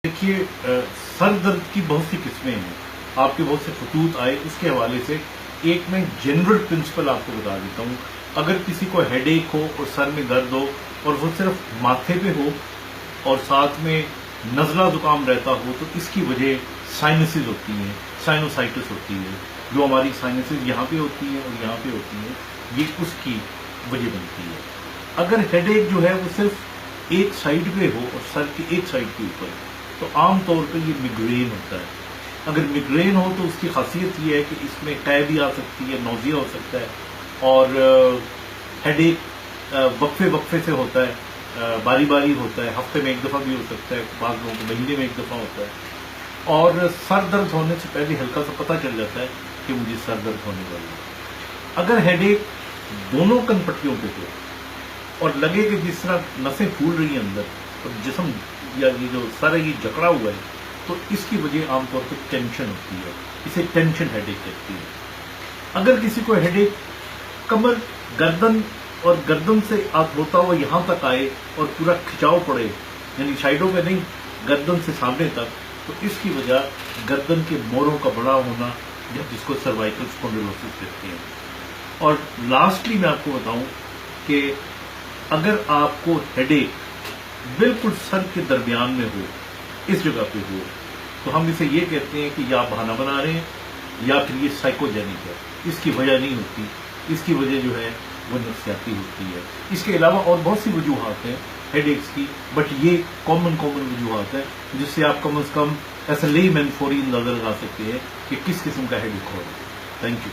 دیکھیے سر درد کی بہت سی قسمیں ہیں، آپ کے بہت سے خطوط آئے، اس کے حوالے سے ایک میں جنرل پرنسپل آپ کو بتا دیتا ہوں. اگر کسی کو ہیڈ ایک ہو اور سر میں درد ہو اور وہ صرف ماتھے پہ ہو اور ساتھ میں نزلہ زکام رہتا ہو تو اس کی وجہ سائنسز ہوتی ہیں، سائنوسائٹس ہوتی ہے، جو ہماری سائنسز یہاں پہ ہوتی ہیں اور یہاں پہ ہوتی ہیں، یہ اس کی وجہ بنتی ہے. اگر ہیڈ ایک جو ہے وہ صرف ایک سائیڈ پہ ہو اور سر کی ایک سائیڈ کے اوپر تو عام طور پہ یہ میگرین ہوتا ہے. اگر میگرین ہو تو اس کی خاصیت یہ ہے کہ اس میں قے بھی آ سکتی ہے، نوزیا ہو سکتا ہے، اور ہیڈ ایک وقفے وقفے سے ہوتا ہے، باری باری ہوتا ہے، ہفتے میں ایک دفعہ بھی ہو سکتا ہے، بعض لوگوں کو مہینے میں ایک دفعہ ہوتا ہے. اور سر درد ہونے سے پہلے ہلکا سا پتہ چل جاتا ہے کہ مجھے سر درد ہونے والی ہے. اگر ہیڈ ایک دونوں کن پٹیوں پہ ہو اور لگے کہ جس طرح نسیں پھول رہی ہیں اندر اور جسم یا یہ جو سر ہے یہ جکڑا ہوا ہے تو اس کی وجہ عام طور پہ ٹینشن ہوتی ہے، اسے ٹینشن ہیڈ ایک کہتی ہے. اگر کسی کو ہیڈ ایک کمر گردن اور گردن سے ہوتا ہوا یہاں تک آئے اور پورا کھچاؤ پڑے، یعنی سائڈوں پہ نہیں، گردن سے سامنے تک، تو اس کی وجہ گردن کے موڑوں کا بڑا ہونا یا جس کو سروائکل اسپونڈیلوسس کہتے ہیں. اور لاسٹلی میں آپ کو بتاؤں کہ اگر آپ کو ہیڈ ایک بالکل سر کے درمیان میں ہو، اس جگہ پہ ہو، تو ہم اسے یہ کہتے ہیں کہ یا آپ بہانہ بنا رہے ہیں یا پھر یہ سائیکوجینک ہے. اس کی وجہ نہیں ہوتی، اس کی وجہ جو ہے وہ نفسیاتی ہوتی ہے. اس کے علاوہ اور بہت سی وجوہات ہیں ہیڈ ایکس کی، بٹ یہ کامن وجوہات ہیں جس سے آپ کم از کم ایز اے لے مین فوری اندازہ لگا سکتے ہیں کہ کس قسم کا ہیڈ ایک ہو رہا ہے. Thank you.